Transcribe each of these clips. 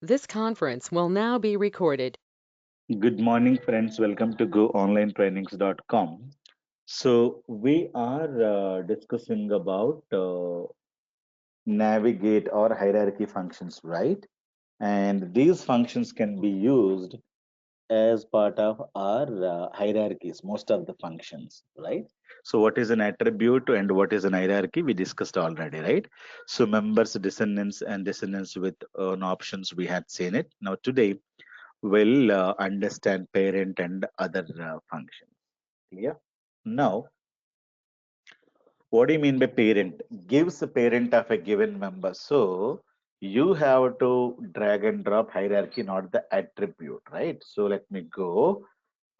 This conference will now be recorded. Good morning, friends. Welcome to goonlinetrainings.com. So we are discussing about navigate or hierarchy functions, right? And these functions can be used as part of our hierarchies, most of the functions, right? So what is an attribute and what is an hierarchy? We discussed already, right? So members, descendants, and descendants with options, we had seen it. Now today will understand parent and other functions. Clear? Now, what do you mean by parent? Gives a parent of a given member. So you have to drag and drop hierarchy, not the attribute, right? So let me go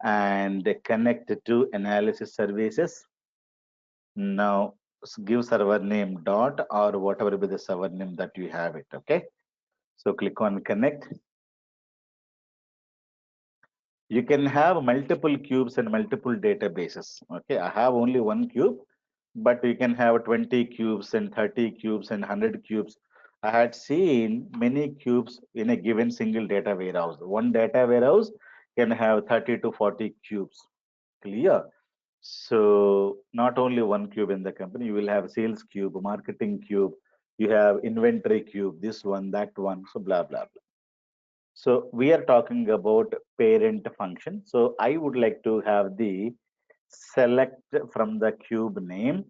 and connect to analysis services. Now give server name dot or whatever be the server name that you have it. Okay. So click on connect. You can have multiple cubes and multiple databases. Okay, I have only one cube, but you can have 20 cubes and 30 cubes and 100 cubes. I had seen many cubes in a given single data warehouse. One data warehouse can have 30 to 40 cubes. Clear? So not only one cube in the company, you will have sales cube, marketing cube, you have inventory cube, this one, that one, so blah blah blah. So we are talking about parent function. So I would like to have the select from the cube name.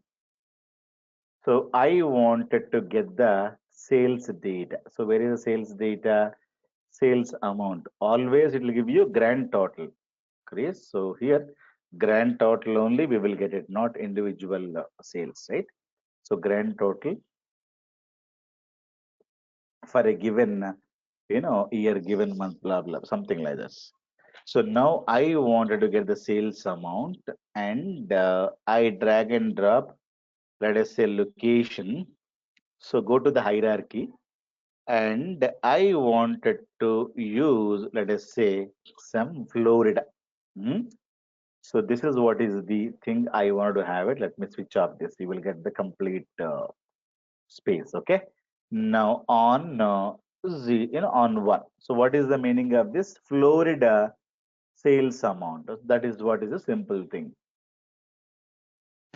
So I wanted to get the sales data. So where is the sales data? Sales amount. Always it will give you grand total. Chris. So here grand total only we will get it, not individual sales, right? So grand total for a given, year, given month, blah, blah, something like this. So now I wanted to get the sales amount and I drag and drop, let us say location. So go to the hierarchy and I wanted to use, let us say, some Florida. Hmm? So this is what is the thing I wanted to have it. Let me switch off this. You will get the complete space. Okay. Now on on one. So what is the meaning of this? Florida sales amount. That is what is a simple thing.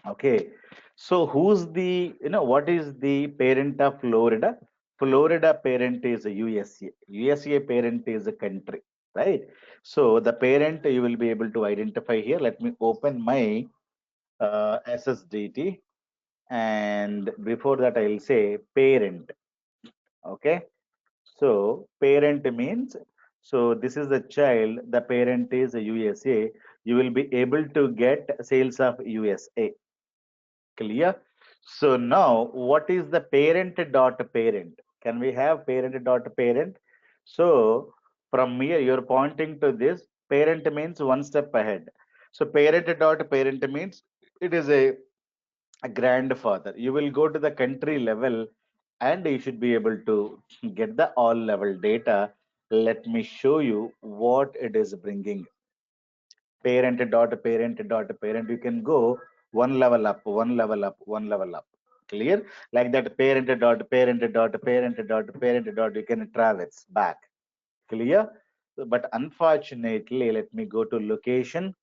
Okay. So who's the, what is the parent of Florida? Florida parent is a USA. USA parent is a country, right? So the parent you will be able to identify here. Let me open my SSDT, and before that I'll say parent. Okay. So parent means, so this is the child, the parent is a USA. You will be able to get sales of USA. Clear? So now what is the parent dot parent? Can we have parent dot parent? So from here you're pointing to this. Parent means one step ahead. So parent dot parent means it is a grandfather. You will go to the country level and you should be able to get the all level data. Let me show you what it is bringing. Parent dot parent dot parent. You can go one level up, one level up, one level up. Clear? Like that parent dot parent dot parent dot parent dot you can traverse back. Clear? But unfortunately, let me go to location.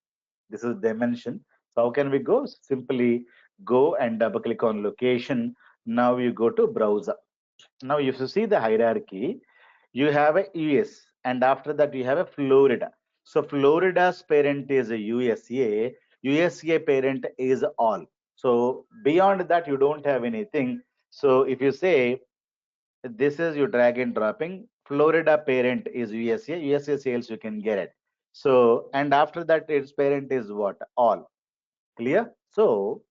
This is dimension. So how can we go? Simply go and double click on location. Now you go to browser. Now if you see the hierarchy, you have a US and after that you have a Florida. So Florida's parent is a USA. USA parent is all. So beyond that you don't have anything. So if you say this is your drag and dropping, Florida parent is USA, USA sales you can get it. So and after that its parent is what? All. Clear? So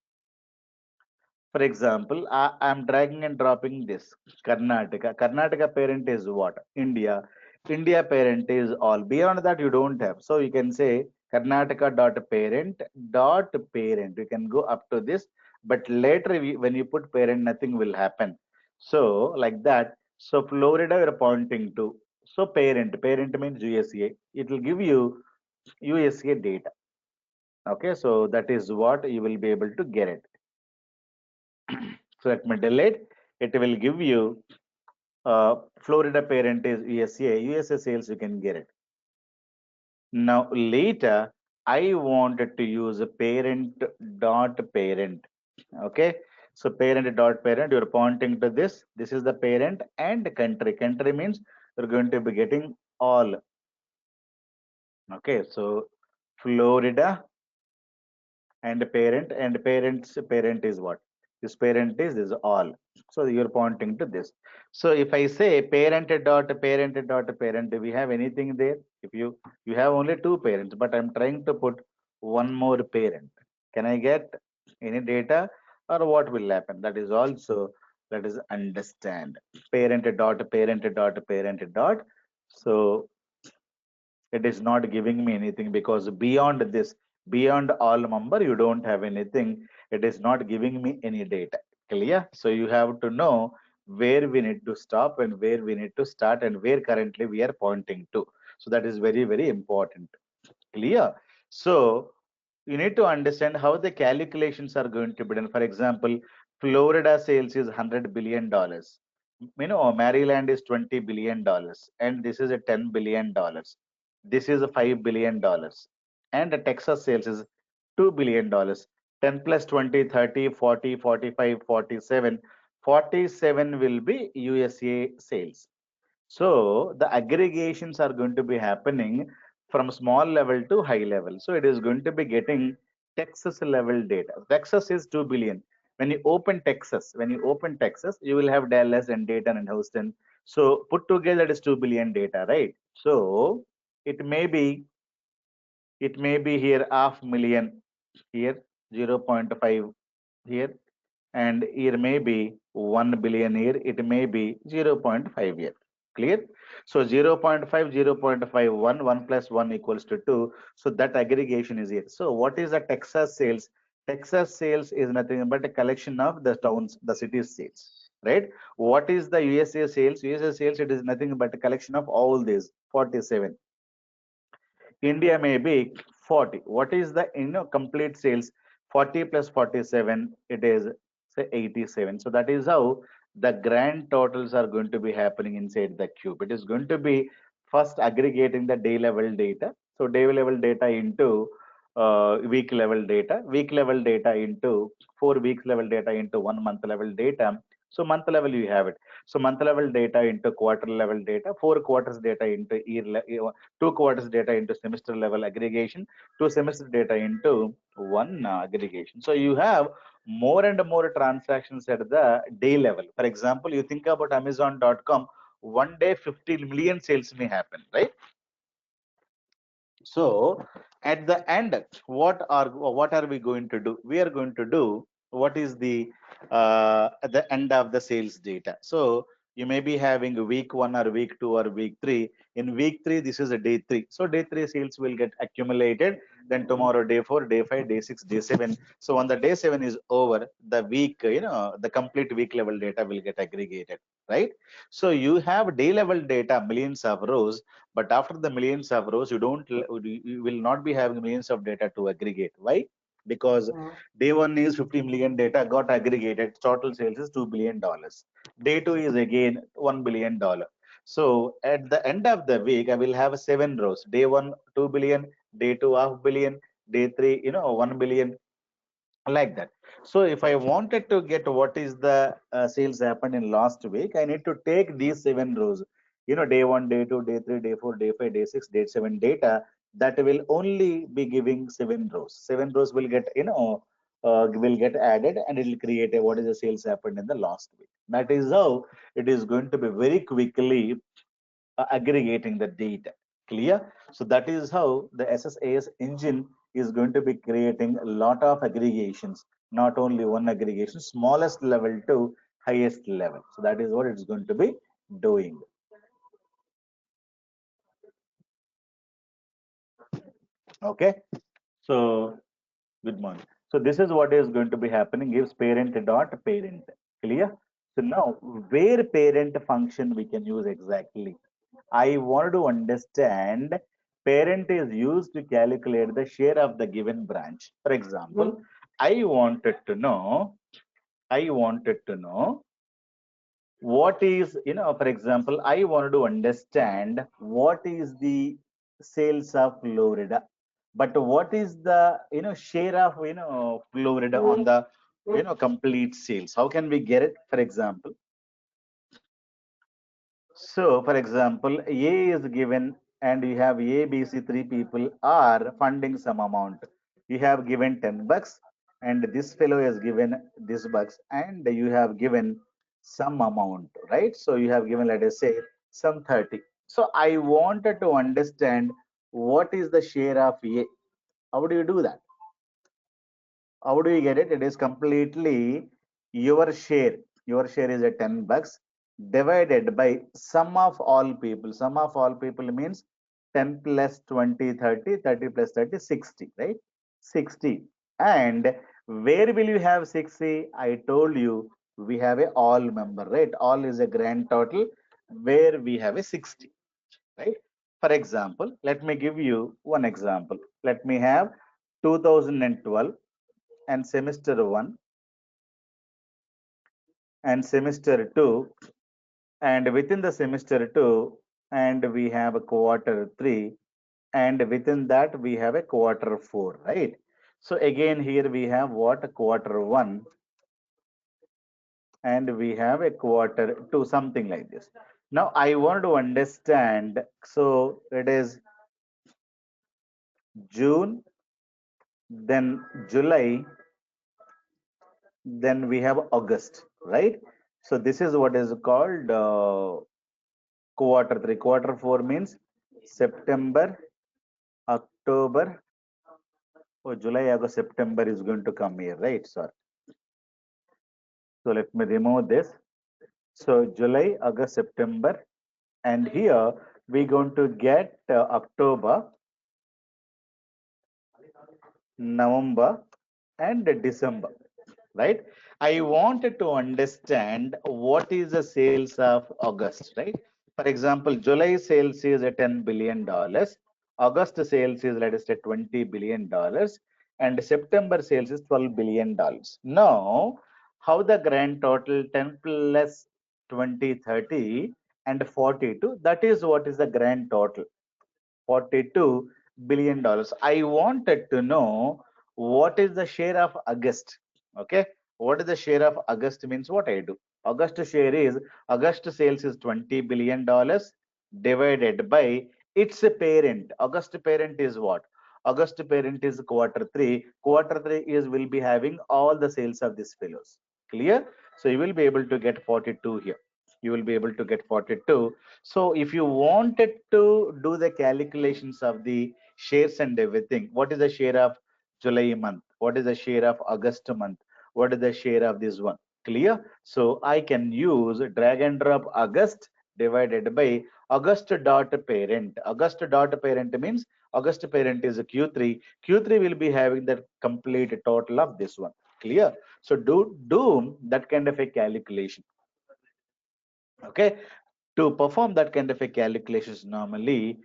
for example, I'm dragging and dropping this Karnataka. Karnataka parent is what? India. India parent is all. Beyond that, you don't have. So you can say Karnataka dot parent dot parent. You can go up to this, but later when you put parent, nothing will happen. So like that. So Florida you're pointing to. So parent means USA. It will give you USA data. Okay, so that is what you will be able to get it. So let me delete. It will give you Florida parent is USA. USA sales, you can get it. Now later, I wanted to use a parent dot parent. Okay. So parent dot parent, you're pointing to this. This is the parent and country. Country means you're going to be getting all. Okay. So Florida and parent's parent is what? This parent is this all. So you're pointing to this. So if I say parent, do we have anything there? If you have only two parents, but I'm trying to put one more parent, can I get any data, or what will happen? That is also, let us understand. Parent dot. So it is not giving me anything, because beyond this, beyond all number, you don't have anything. It is not giving me any data. Clear? So you have to know where we need to stop and where we need to start and where currently we are pointing to. So that is very, very important. Clear? So you need to understand how the calculations are going to be done. For example, Florida sales is $100 billion. Maryland is $20 billion, and this is a $10 billion. This is a $5 billion, and the Texas sales is $2 billion. 10 plus 20, 30, 40, 45, 47. 47 will be USA sales. So the aggregations are going to be happening from small level to high level. So it is going to be getting Texas level data. Texas is 2 billion. When you open Texas, you will have Dallas and Dayton and Houston. So put together it is 2 billion data, right? So it may be here half million, here 0.5 here, and here may be 1 billion here, it may be 0.5 here. Clear? So 0.5, 0.51, 1 plus 1 equals to 2. So that aggregation is here. So what is the Texas sales? Texas sales is nothing but a collection of the towns, the cities sales, right? What is the USA sales? USA sales, it is nothing but a collection of all these 47. India may be 40. What is the complete sales? 40 plus 47, it is say 87. So that is how the grand totals are going to be happening inside the cube. It is going to be first aggregating the day level data. So day level data into week level data into 4 weeks level data into 1 month level data. So month level you have it. So month level data into quarter level data, 4 quarters data into 2 quarters data into semester level aggregation, 2 semester data into one aggregation. So you have more and more transactions at the day level. For example, you think about Amazon.com, one day 50 million sales may happen, right? So at the end, what are we going to do? We are going to do what is the at the end of the sales data. So you may be having week 1 or week 2 or week 3. In week 3, this is a day 3. So day 3 sales will get accumulated. Then tomorrow day 4, day 5, day 6, day 7. So on the day 7 is over, the week, the complete week level data will get aggregated, right? So you have day level data, millions of rows, but after the millions of rows, you will not be having millions of data to aggregate. Why? Because day 1 is 50 million data got aggregated. Total sales is $2 billion. Day 2 is again $1 billion. So at the end of the week, I will have 7 rows. Day 1, 2 billion. Day 2, half billion. Day 3, 1 billion, like that. So if I wanted to get what is the sales happened in last week, I need to take these 7 rows, day 1, day 2, day 3, day 4, day 5, day 6, day 7 data. That will only be giving 7 rows. 7 rows will get will get added, and it will create a what is the sales happened in the last week. That is how it is going to be very quickly aggregating the data. Clear? So that is how the SSAS engine is going to be creating a lot of aggregations, not only one aggregation, smallest level to highest level. So that is what it's going to be doing. Okay. So good morning. So this is what is going to be happening. Gives parent dot parent. Clear? So now where parent function we can use exactly? I wanted to understand parent is used to calculate the share of the given branch. For example, I wanted to know what is, for example, I wanted to understand what is the sales of Florida, but what is the share of Florida on the complete sales? How can we get it? For example, so, for example, A is given and you have A, B, C, three people are funding some amount. You have given 10 bucks and this fellow has given this bucks and you have given some amount, right? So you have given, let us say, some 30. So I wanted to understand what is the share of A. How do you do that? How do you get it? It is completely your share. Your share is a 10 bucks divided by sum of all people. Sum of all people means 10 plus 20, 30, 30 plus 30, 60, right? 60. And where will you have 60? I told you we have a all member, right? All is a grand total where we have a 60, right? For example, let me give you one example. Let me have 2012 and semester 1 and semester 2, and within the semester 2 and we have a quarter 3, and within that we have a quarter 4, right? So again here we have what? A quarter 1 and we have a quarter 2, something like this. Now I want to understand, so it is June, then July, then we have August, right? So this is what is called quarter 3. Quarter 4 means September, October. Oh, July, August, September is going to come here, right? Sorry. So let me remove this. So July, August, September, and here we're going to get October, November, and December, right? I wanted to understand what is the sales of August, right? For example, July sales is at $10 billion. August sales is, let us say, $20 billion, and September sales is $12 billion. Now, how the grand total 10 plus 20, 30 and 42, that is what is the grand total. $42 billion. I wanted to know what is the share of August. Okay, what is the share of August means what I do. August share is, August sales is $20 billion divided by its parent. August parent is what? August parent is quarter 3. Quarter 3 is will be having all the sales of these fellows. Clear? So you will be able to get 42 here. You will be able to get 42. So if you wanted to do the calculations of the shares and everything, what is the share of July month? What is the share of August month? What is the share of this one? Clear? So I can use drag and drop August divided by August dot parent. August dot parent means August parent is a Q3. Q3 will be having the complete total of this one. Clear? So do that kind of a calculation. Okay, to perform that kind of a calculations, normally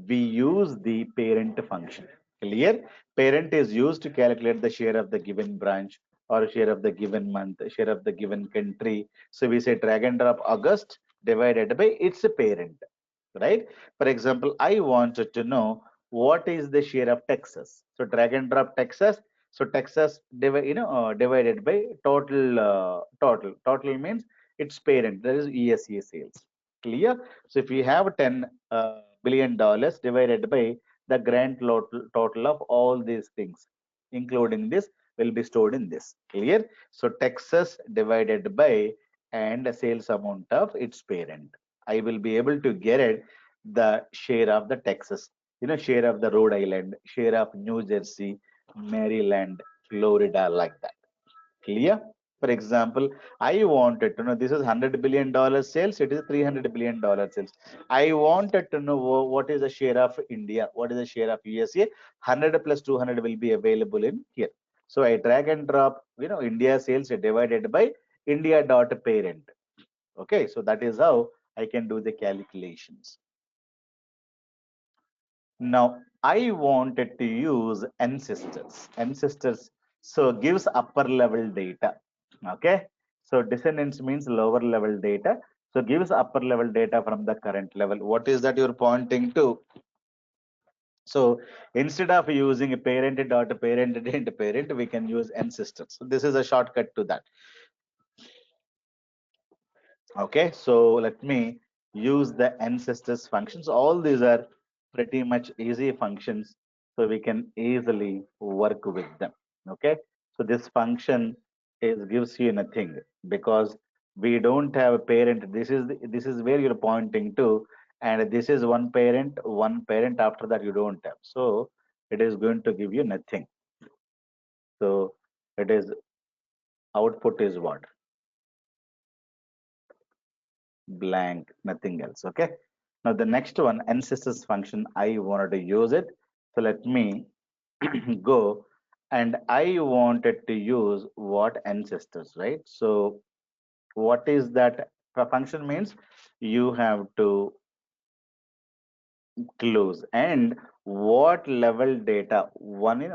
we use the parent function. Clear? Parent is used to calculate the share of the given branch or share of the given month, share of the given country. So we say drag and drop August divided by its parent, right? For example, I wanted to know what is the share of Texas. So drag and drop Texas. So Texas divided by total means its parent, that is ESA sales. Clear? So if you have $10 billion divided by the grand total of all these things, including this, will be stored in this. Clear? So Texas divided by and the sales amount of its parent. I will be able to get it the share of the Texas, share of the Rhode Island, share of New Jersey, Maryland, Florida, like that. Clear? For example, I wanted to know, this is $100 billion sales, it is $300 billion sales. I wanted to know what is the share of India, what is the share of USA. 100 plus 200 will be available in here. So I drag and drop, India sales divided by India dot parent. Okay, so that is how I can do the calculations. Now I wanted to use ancestors. Ancestors so gives upper level data. Okay, so descendants means lower level data. So gives upper level data from the current level. What is that you're pointing to? So instead of using a parent dot parent dot parent, we can use ancestors. So this is a shortcut to that. Okay, so let me use the ancestors functions. All these are pretty much easy functions, so we can easily work with them. Okay, so this function is gives you nothing because we don't have a parent. This is where you're pointing to, and this is one parent. One parent after that you don't have. So it is going to give you nothing. So it is output is what? Blank, nothing else. Okay. Now the next one, ancestors function, I wanted to use it. So let me go, and I wanted to use what ancestors, right? So what is that function means? You have to close and what level data one in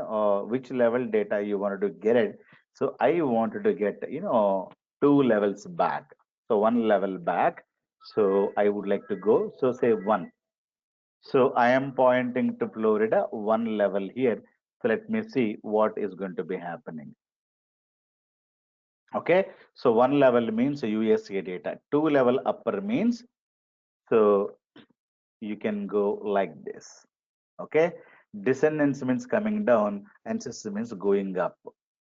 which level data you wanted to get it. So I wanted to get two levels back, so one level back. So I would like to go, so say one. So I am pointing to Florida one level here. So let me see what is going to be happening. Okay, so one level means USA data, two level upper means, so you can go like this. Okay, descendants means coming down, ancestors means going up.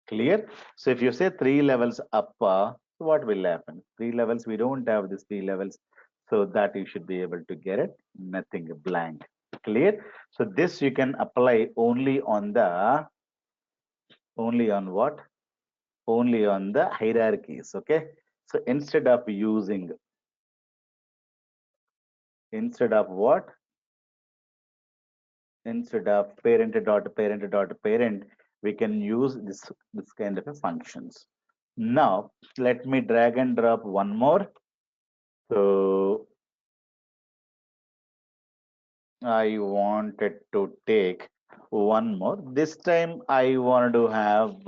Clear? So if you say three levels up, so what will happen? Three levels, we don't have these three levels, so that you should be able to get it. Nothing, blank. Clear? So this you can apply only on the, only on what? Only on the hierarchies. Okay. So instead of what? Instead of parent, we can use this kind of a functions. Now let me drag and drop one more. So I wanted to take one more. This time I wanted to have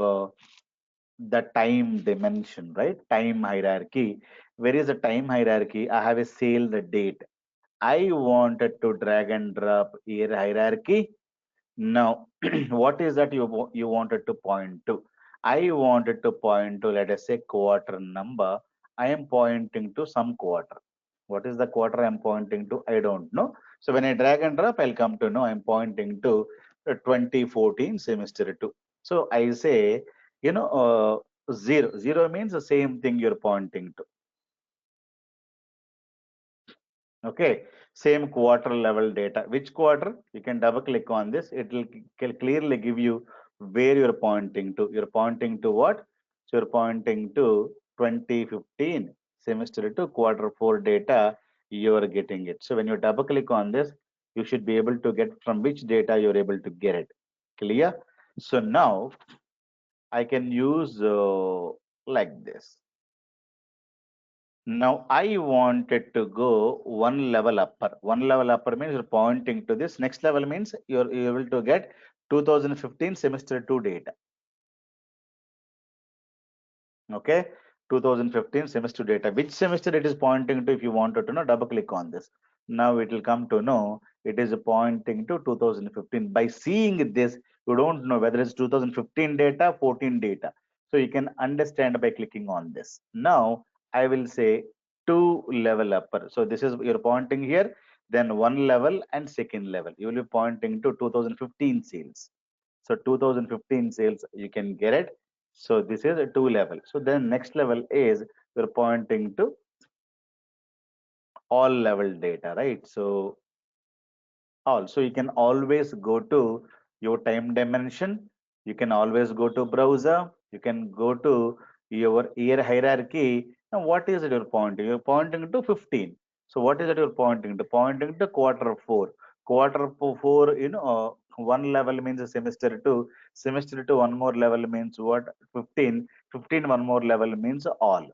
the time dimension, right? Time hierarchy. Where is the time hierarchy? I have a sale date. I wanted to drag and drop here hierarchy. Now, what is that you wanted to point to? I wanted to point to, let us say, quarter number. I am pointing to some quarter. What is the quarter I'm pointing to? I don't know. So when I drag and drop, I'll come to know I'm pointing to 2014 semester 2. So I say, zero. Zero means the same thing you're pointing to. Okay, same quarter level data. Which quarter? You can double click on this. It will clearly give you where you're pointing to. You're pointing to what? So you're pointing to 2015 semester 2 quarter 4 data. You're getting it. So when you double click on this, you should be able to get from which data you're able to get it. Clear? So now I can use like this. Now I wanted to go one level upper. One level upper means you're pointing to this. Next level means you're able to get 2015 semester 2 data. Okay, 2015 semester data. Which semester it is pointing to? If you wanted to know, double click on this. Now it will come to know it is pointing to 2015. By seeing this, you don't know whether it's 2015 data, 14 data. So you can understand by clicking on this. Now I will say two level upper. So this is you're pointing here, then one level and second level. You will be pointing to 2015 sales. So 2015 sales, you can get it. So this is a two level. So then next level is you're pointing to all level data, right? So also you can always go to your time dimension. You can always go to browser. You can go to your year hierarchy. Now what is it you're pointing? You're pointing to 15. So what is it you're pointing to? Pointing to quarter 4. Quarter 4, one level means a semester 2. Semester 2, one more level means what? 15. 15, one more level means all.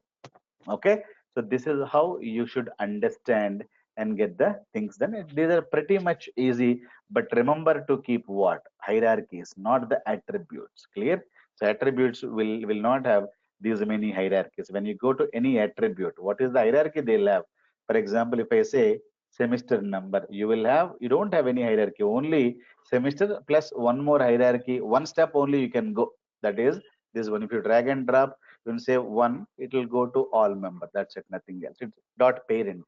Okay, so this is how you should understand and get the things done. These are pretty much easy, but remember to keep what? Hierarchies, not the attributes. Clear? So attributes will not have these many hierarchies. When you go to any attribute, what is the hierarchy they'll have? For example, if I say semester number, you don't have any hierarchy, only semester plus one more hierarchy, one step only you can go. That is this one. If you drag and drop, you can say one, it will go to all member. That's it, nothing else. It's dot parent.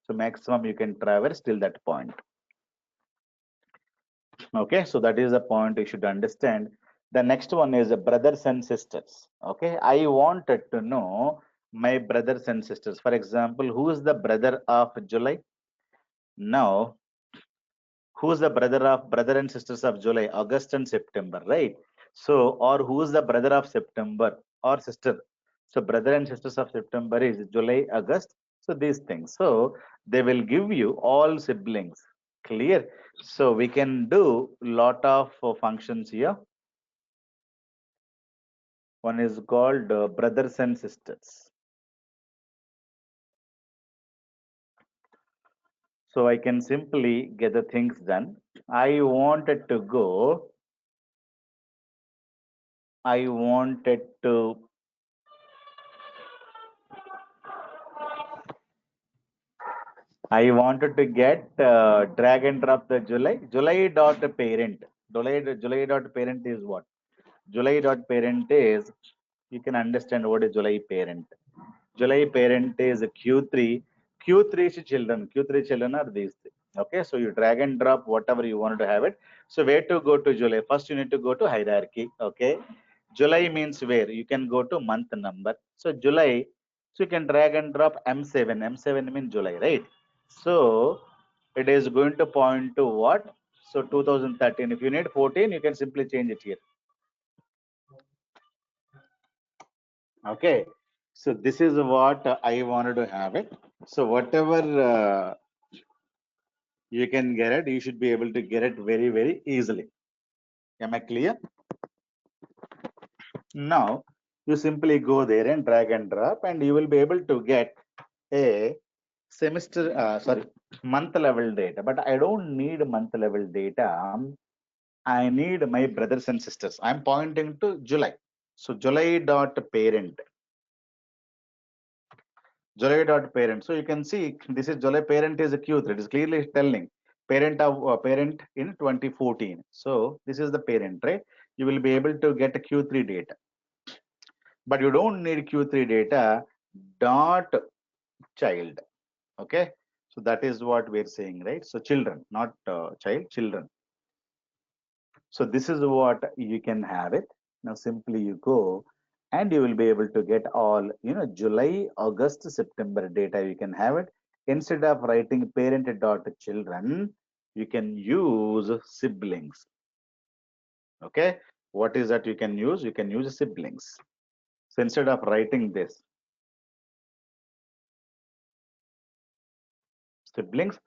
So maximum you can traverse till that point. Okay, so that is the point you should understand. The next one is brothers and sisters. Okay, I wanted to know my brothers and sisters. For example, who is the brother of July? Now, who's the brother and sisters of July? August and September, right? So, or who's the brother of September or sister? So brother and sisters of September is July, August. So these things, so they will give you all siblings. Clear? So we can do lot of functions here. One is called brothers and sisters. So I can simply get the things done. I wanted to go, I wanted to I wanted to get drag and drop the July dot parent. July dot parent is what? July dot parent is, you can understand what is July parent. July parent is Q3. Q3 is children. Q3 children are these things. Okay, so you drag and drop whatever you wanted to have it. So where to go to July? First, you need to go to hierarchy. Okay, July means where you can go to month number. So July, so you can drag and drop M7. M7 means July, right? So it is going to point to what? So 2013. If you need 14, you can simply change it here. Okay, so this is what I wanted to have it. So whatever you can get it, you should be able to get it very, very easily. Am I clear? Now you simply go there and drag and drop, and you will be able to get a month level data. But I don't need month level data. I need my brothers and sisters. I'm pointing to July. So July dot parent. July dot parent. So you can see this is July parent is a Q3. It is clearly telling parent in 2014. So this is the parent, right? You will be able to get a Q3 data, but you don't need Q3 data dot child. Okay, so that is what we're saying, right? So children, not child, children. So this is what you can have it. Now simply you go and you will be able to get all, July, August, September data. You can have it. Instead of writing parent dot children, you can use siblings. Okay. What is that you can use? You can use siblings. So instead of writing this, siblings,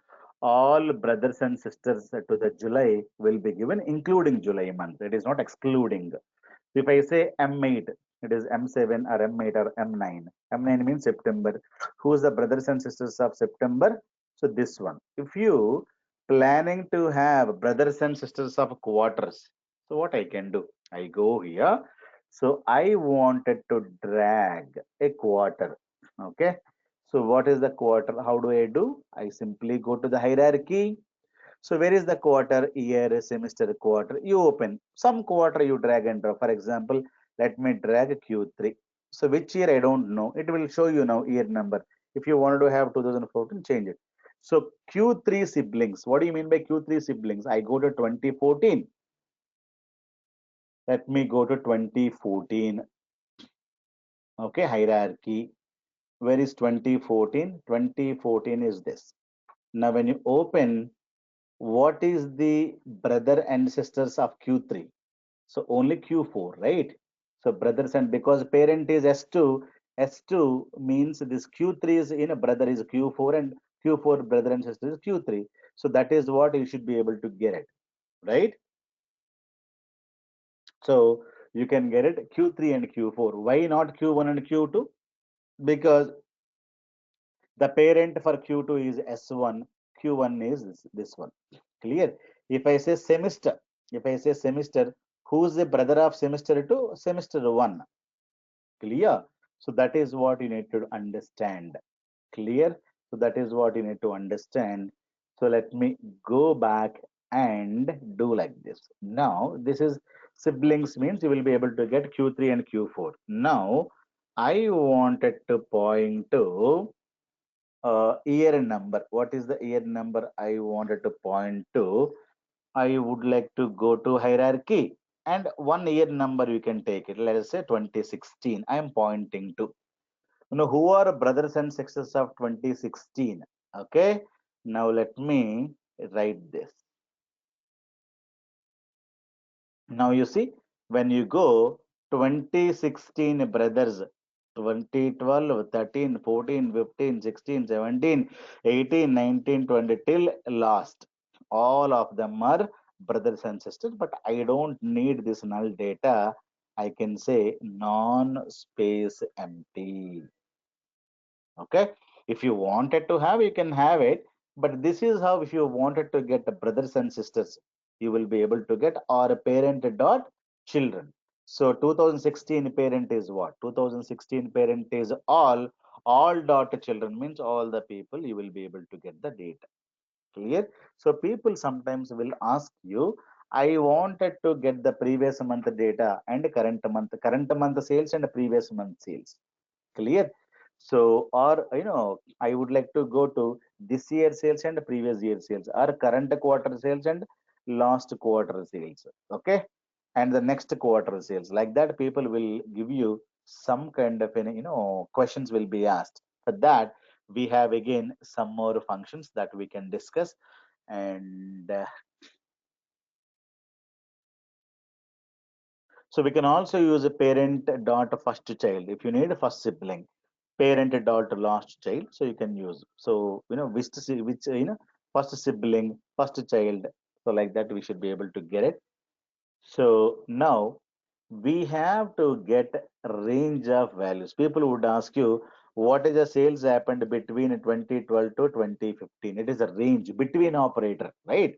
all brothers and sisters to the July will be given, including July month. It is not excluding. If I say M8, it is M7 or M8 or M9. M9 means September. Who is the brothers and sisters of September? So this one. If you planning to have brothers and sisters of quarters, so what I can do? I go here. So I wanted to drag a quarter. Okay. So what is the quarter? How do I do? I simply go to the hierarchy. So where is the quarter, year, semester, quarter? You open some quarter, you drag and drop. For example, let me drag Q3. So which year I don't know. It will show you now year number. If you wanted to have 2014, change it. So Q3 siblings. What do you mean by Q3 siblings? I go to 2014. Let me go to 2014. Okay, hierarchy. Where is 2014? 2014 is this. Now when you open, what is the brother and sisters of Q3? So only Q4, right? So brothers, and because parent is S2, S2 means this Q3 is in a brother is Q4 and Q4 brother and sister is Q3. So that is what you should be able to get it, right? So you can get it Q3 and Q4. Why not Q1 and Q2? Because the parent for Q2 is S1, Q1 is this one. Clear? If I say semester, if I say semester, who's the brother of semester 2? Semester 1. Clear? So that is what you need to understand. Clear? So that is what you need to understand. So let me go back and do like this. Now, this is siblings means you will be able to get Q3 and Q4. Now, I wanted to point to year number. What is the year number I wanted to point to? I would like to go to hierarchy and one year number you can take it. Let us say 2016. I am pointing to. Who are brothers and sisters of 2016? Okay. Now let me write this. Now you see, when you go 2016 brothers, 2012, 13, 14, 15, 16, 17, 18, 19, 20 till last. All of them are brothers and sisters, but I don't need this null data. I can say non-space empty. Okay, if you wanted to have, you can have it, but this is how, if you wanted to get the brothers and sisters, you will be able to get, or parent dot children. So 2016 parent is what? 2016 parent is all dot children means all the people, you will be able to get the data. Clear? So people sometimes will ask you, I wanted to get the previous month data and current month sales and previous month sales. Clear? So, or I would like to go to this year sales and previous year sales, or current quarter sales and last quarter sales. Okay, and the next quarter sales. Like that, people will give you some kind of questions will be asked. For that, we have again some more functions that we can discuss, and so we can also use a parent dot first child if you need a first sibling, parent dot last child. So you can use, so which first sibling, first child. So like that we should be able to get it. So now we have to get range of values. People would ask you, what is the sales happened between 2012 to 2015? It is a range between operator, right?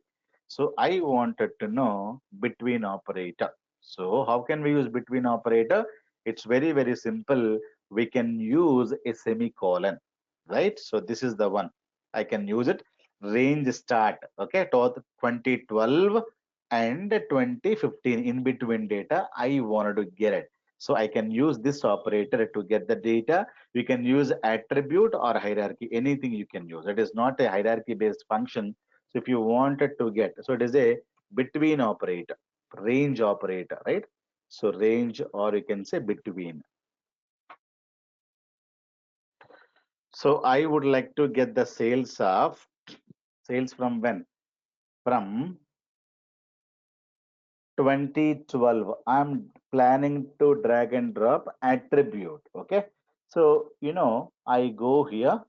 So I wanted to know between operator. So how can we use between operator? It's very, very simple. We can use a semicolon, right? So this is the one. I can use it. Range start, okay, 2012 and 2015 in between data I wanted to get it. So I can use this operator to get the data. You can use attribute or hierarchy, anything you can use. It is not a hierarchy based function. So if you wanted to get, so it is a between operator, range operator, right? So range, or you can say between. So I would like to get the sales from when? From 2012. I'm planning to drag and drop attribute. Okay. So, I go here.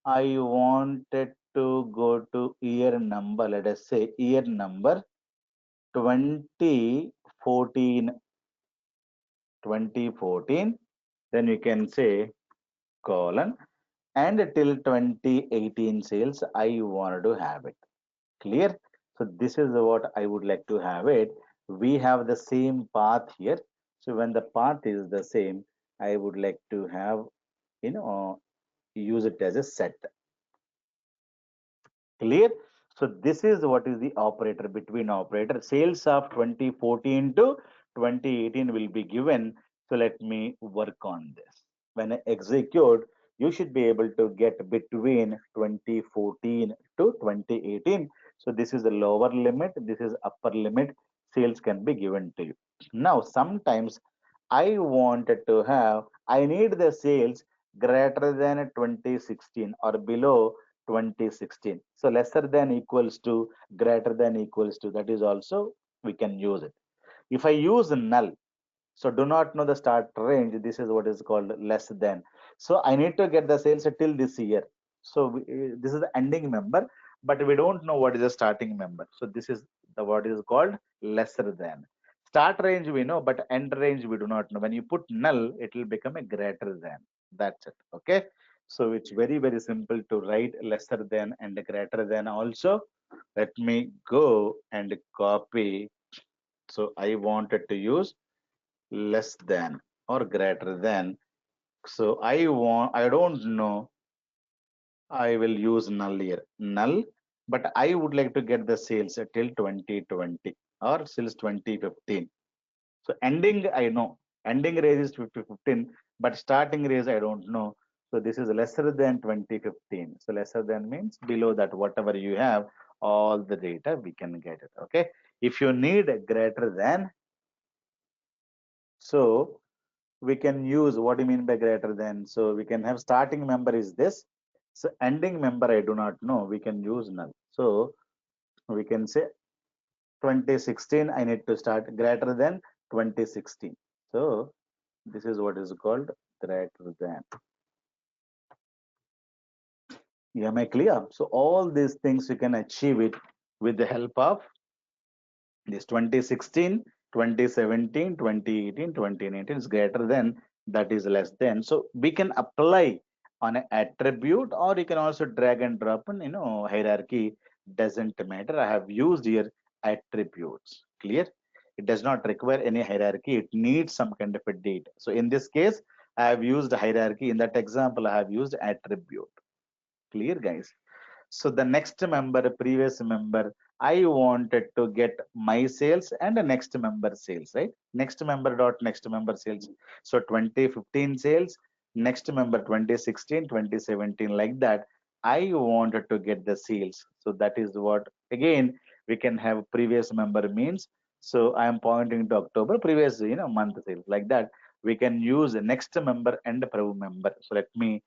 I wanted to go to year number. Let us say year number 2014. 2014. Then you can say colon, and till 2018 sales, I wanted to have it. Clear? So this is what I would like to have it. We have the same path here. So when the path is the same, I would like to have, you know, use it as a set. Clear? So this is what is the operator between operator. Sales of 2014 to 2018 will be given. So let me work on this. When I execute, you should be able to get between 2014 to 2018. So this is the lower limit. This is upper limit. Sales can be given to you. Now, sometimes I wanted to have, I need the sales greater than 2016 or below 2016. So lesser than equals to, greater than equals to, that is also we can use it. If I use null, so do not know the start range, this is what is called less than. So I need to get the sales till this year. So this is the ending member, but we don't know what is the starting member. So this is the what is called lesser than. Start range we know, but end range we do not know. When you put null, it will become a greater than. That's it. Okay. So it's very, very simple to write lesser than and greater than also. Let me go and copy. So I wanted to use less than or greater than. So I don't know I will use null here. Null, but I would like to get the sales till 2020 or sales 2015. So ending, I know. Ending raise is 2015, but starting raise, I don't know. So this is lesser than 2015. So lesser than means below that, whatever you have, all the data, we can get it. Okay. If you need greater than, so we can use, what do you mean by greater than? So we can have starting member is this. So ending member, I do not know. We can use null. So we can say 2016, I need to start greater than 2016. So this is what is called greater than. Am I clear? So all these things you can achieve it with the help of this 2016, 2017, 2018, 2019 is greater than, that is less than. So we can apply on an attribute, or you can also drag and drop in, hierarchy, doesn't matter. I have used here attributes. Clear? It does not require any hierarchy. It needs some kind of a data. So in this case, I have used hierarchy. In that example, I have used attribute. Clear, guys? So the next member, previous member, I wanted to get my sales and the next member sales, right? Next member dot next member sales. So 2015 sales, next member 2016, 2017, like that. I wanted to get the sales. So that is what, again, we can have previous member means. So I am pointing to October, previous, month sales, like that. We can use the next member and Prabhu member. So let me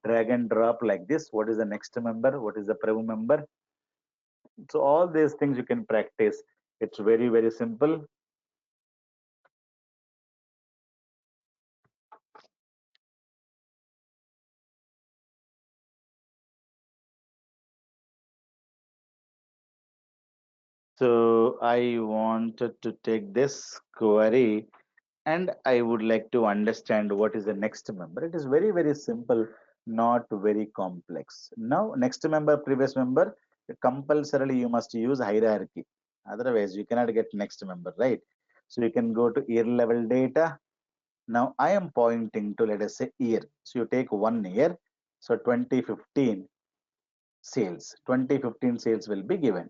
drag and drop like this. What is the next member? What is the Prabhu member? So all these things you can practice. It's very, very simple. So I wanted to take this query and I would like to understand what is the next member. It is very, very simple, not very complex. Now, next member, previous member, compulsorily you must use hierarchy. Otherwise, you cannot get next member, right? So you can go to year level data. Now I am pointing to, let us say, year. So you take 1 year. So 2015 sales. 2015 sales will be given.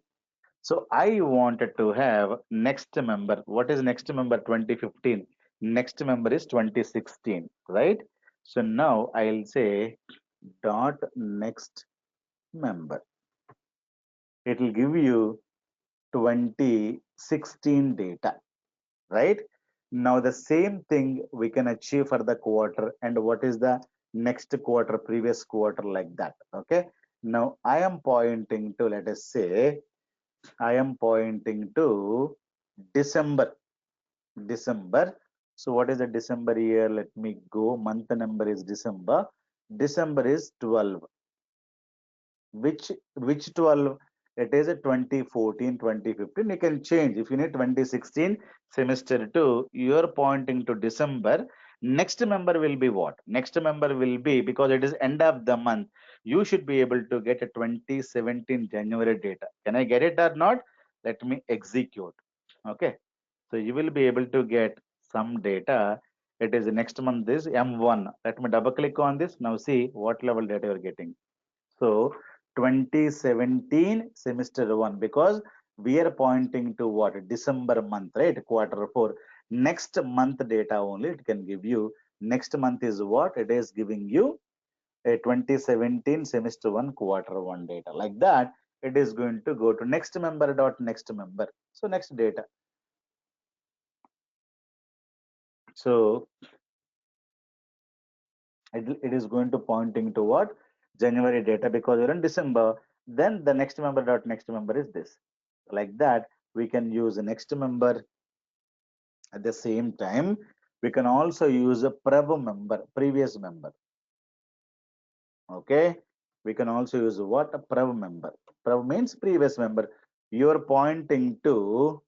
So I wanted to have next member. What is next member? 2015. Next member is 2016, right? So now I'll say dot next member. It will give you 2016 data, right? Now the same thing we can achieve for the quarter, and what is the next quarter, previous quarter, like that. Okay. Now I am pointing to, let us say, I am pointing to December. December. So what is the December year? Let me go. Month number is December. December is 12. Which 12? It is a 2014, 2015. You can change. If you need 2016 semester 2, you are pointing to December. Next member will be what? Next member will be, because it is end of the month, you should be able to get a 2017 January data. Can I get it or not? Let me execute. Okay. So you will be able to get some data. It is next month is M1. Let me double click on this. Now see what level data you're getting. So 2017 semester 1, because we are pointing to what? December month, right? Quarter 4. Next month data only it can give you. Next month is what? It is giving you a 2017 semester 1 quarter 1 data. Like that, it is going to go to next member dot next member. So next data. So it is going to pointing to what? January data, because you're in December. Then the next member dot next member is this. Like that, we can use the next member. At the same time, we can also use a previous member. Okay, we can also use what? A prev member. Prev means previous member. You're pointing to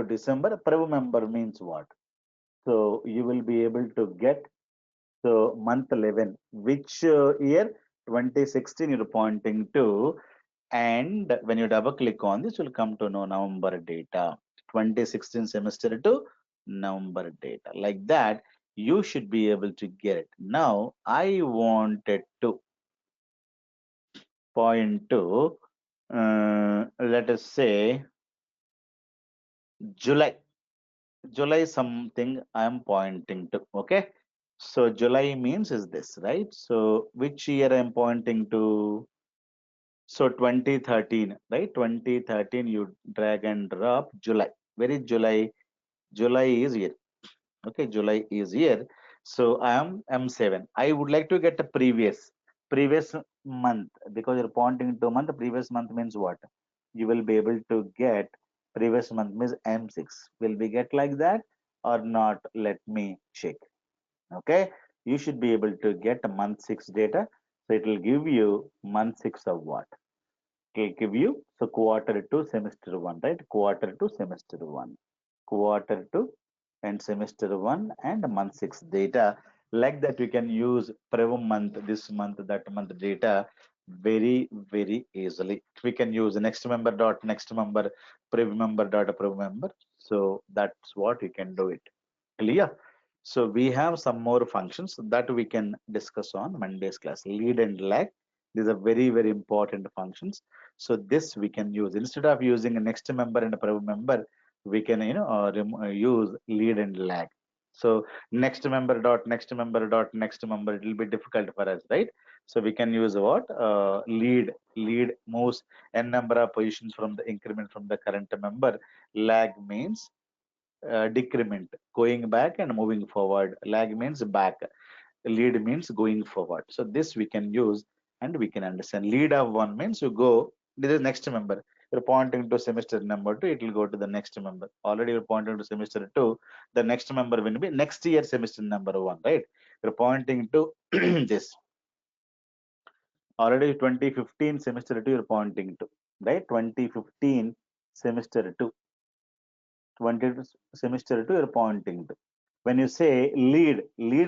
December. Prev member means what? So you will be able to get, so month 11, which year? 2016 you're pointing to, and when you double click on this, you'll come to know November data. 2016 semester to November data. Like that, you should be able to get it. Now, I wanted to point to, let us say, July. July something I am pointing to. Okay. So July means is this, right? So which year I am pointing to? So 2013, right? 2013, you drag and drop July. Where is July? July is here. Okay, July is here. So I am M7. I would like to get a previous month, because you're pointing to month. Previous month means what? You will be able to get previous month means M6. Will we get like that or not? Let me check. Okay, you should be able to get a month 6 data. So it will give you month 6 of what? It will give you, so quarter 2 semester 1, right? Quarter 2 semester 1, quarter 2 and semester 1 and month 6 data. Like that we can use prev month, this month, that month data very easily. We can use next member dot next member, prev member dot prev member. So that's what we can do it. Clear? So we have some more functions that we can discuss on Monday's class. Lead and lag. These are very important functions. So this we can use instead of using a next member and a prev member, we can use lead and lag. So next member dot next member dot next member, it will be difficult for us, right? So we can use what? Lead moves n number of positions from the increment from the current member. Lag means decrement, going back and moving forward. Lag means back. Lead means going forward. So this we can use and we can understand. Lead of one means you go, this is next member. You're pointing to semester number 2, it will go to the next member. Already you're pointing to semester 2, the next member will be next year semester number 1, right? You're pointing to this. Already 2015 semester 2 you're pointing to, right? 2015 semester 2. 20 semester 2 you're pointing to. When you say lead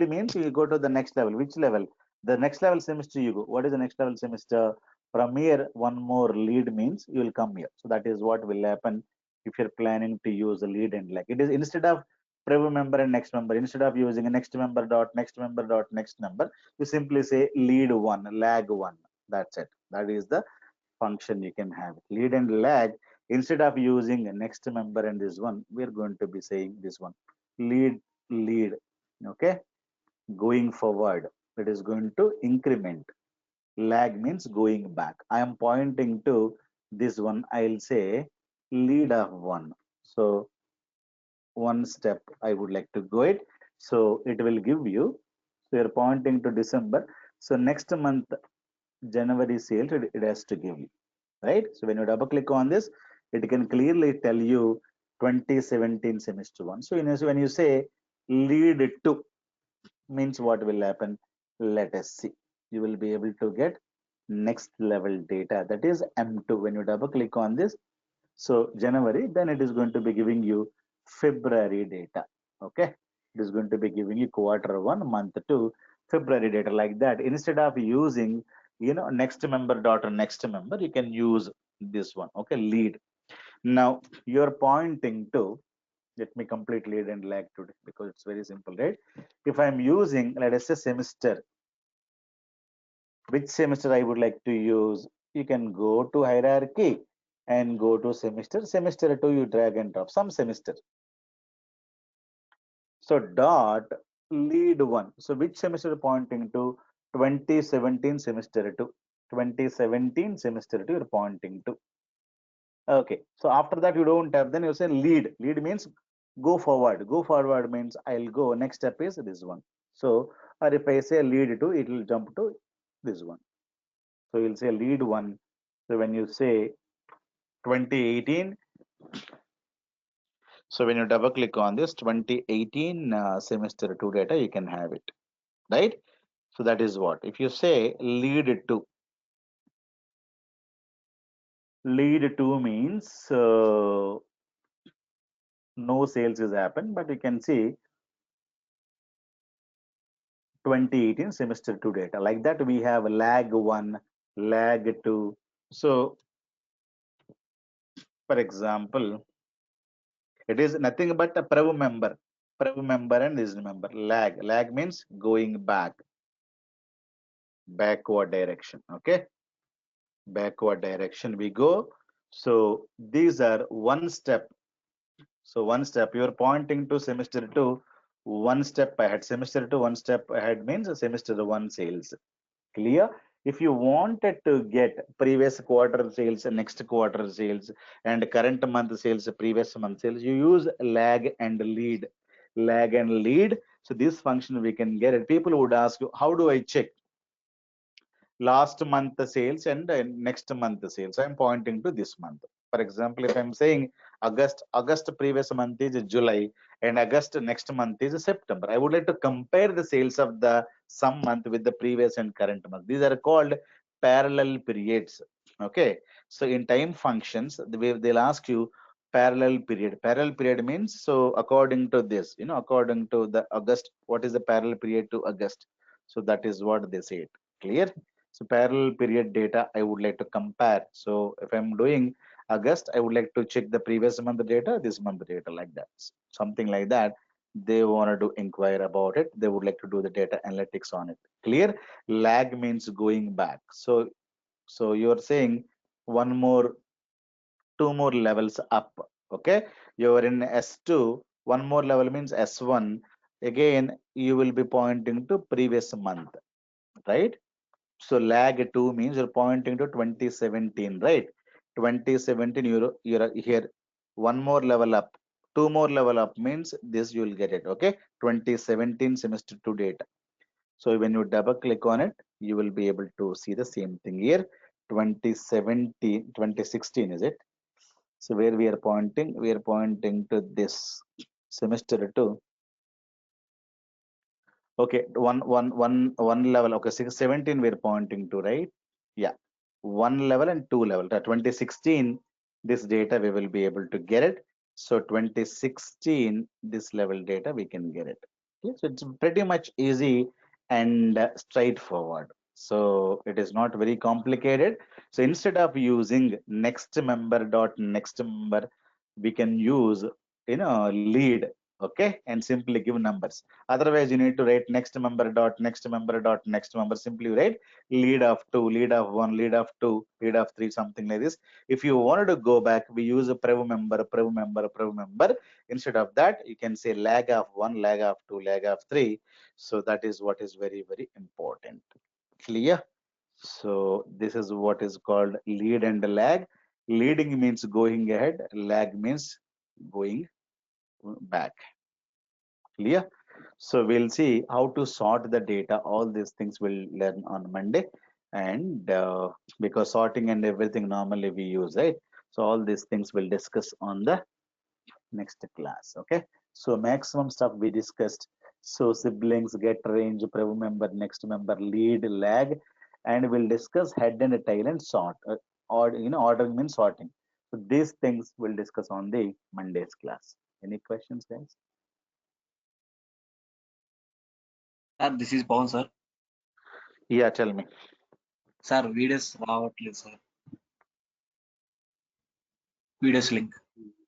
means you go to the next level. Which level? The next level semester you go. What is the next level semester? From here, one more lead means you will come here. So that is what will happen if you're planning to use a lead and lag. It is instead of prev member and next member, instead of using a next member dot next member dot next member, you simply say lead one, lag one. That's it. That is the function you can have. Lead and lag, instead of using next member and this one, we're going to be saying this one. Lead. Okay. Going forward, it is going to increment. Lag means going back. I am pointing to this one. I'll say lead of one. So one step I would like to go it. So it will give you, so you're pointing to December. So next month, January sales, it has to give you, right? So when you double click on this, it can clearly tell you 2017 semester 1. So when you say lead to means what will happen? Let us see. You will be able to get next level data, that is M2. When you double click on this, so January, then it is going to be giving you February data. Okay, it is going to be giving you quarter 1, month 2, February data, like that. Instead of using next member dot or next member, you can use this one. Okay, lead. Now you're pointing to, let me complete lead and lag today because it's very simple, right? If I'm using, let us say semester, which semester I would like to use, you can go to hierarchy and go to semester 2, you drag and drop some semester. So dot lead 1, so which semester pointing to? 2017 semester 2. 2017 semester 2 you're pointing to. Okay, so after that you don't have, then you say lead means go forward. Go forward means I'll go, next step is this one. So or if I say lead 2, it will jump to this one. So you'll say lead 1. So when you say 2018, so when you double click on this 2018 semester 2 data, you can have it, right? So that is what, if you say lead 2 means no sales is happened, but you can see 2018 semester 2 data, like that. We have lag 1, lag 2. So for example, it is nothing but a prev member. Prev member and this member. Lag means going back, backward direction. Okay, backward direction we go. So these are one step. So one step, you're pointing to semester two, one step ahead. Semester two, one step ahead means semester one sales. Clear? If you wanted to get previous quarter sales, next quarter sales, and current month sales, previous month sales, you use lag and lead. Lag and lead. So this function we can get it. People would ask you, how do I check last month sales and next month sales? I'm pointing to this month. For example, if I'm saying August previous month is July and August next month is September, I would like to compare the sales of the some month with the previous and current month. These are called parallel periods. Okay, so in time functions, they'll ask you parallel period. Parallel period means, so according to this, according to the August, what is the parallel period to August? So that is what they say. Clear? So parallel period data I would like to compare. So if I'm doing August, I would like to check the previous month data, this month data, like that. Something like that. They wanted to inquire about it. They would like to do the data analytics on it. Clear? Lag means going back. So you're saying two more levels up. Okay. You're in S2, one more level means S1. Again, you will be pointing to previous month, right? So lag 2 means you're pointing to 2017, right? 2017, you're here. One more level up, two more level up means this you will get it. Okay, 2017 semester 2 data. So when you double click on it, you will be able to see the same thing here. 2017, 2016 is it? So where we are pointing to this semester 2. Okay, one level. Okay, 17 we're pointing to, right? Yeah, one level and two level. 2016, this data we will be able to get it. So 2016, this level data we can get it. Okay, so it's pretty much easy and straightforward. So it is not very complicated. So instead of using next member dot next member, we can use lead. Okay, and simply give numbers. Otherwise, you need to write next member dot next member dot next member. Simply write lead of 2, lead of 1, lead of 2, lead of 3, something like this. If you wanted to go back, we use a prev member, prev member, prev member. Instead of that, you can say lag of 1, lag of 2, lag of 3. So that is what is very, very important. Clear? So this is what is called lead and lag. Leading means going ahead, lag means going back. Clear? So we'll see how to sort the data. All these things we'll learn on Monday. And because sorting and everything normally we use, right? So all these things we'll discuss on the next class. Okay. So maximum stuff we discussed. So siblings, get, range, prev member, next member, lead, lag, and we'll discuss head and tail and sort. Or ordering means sorting. So these things we'll discuss on the Monday's class. Any questions, guys? Sir, this is Pawan, sir. Yeah, tell me. Sir videos రావట్లేదు sir videos link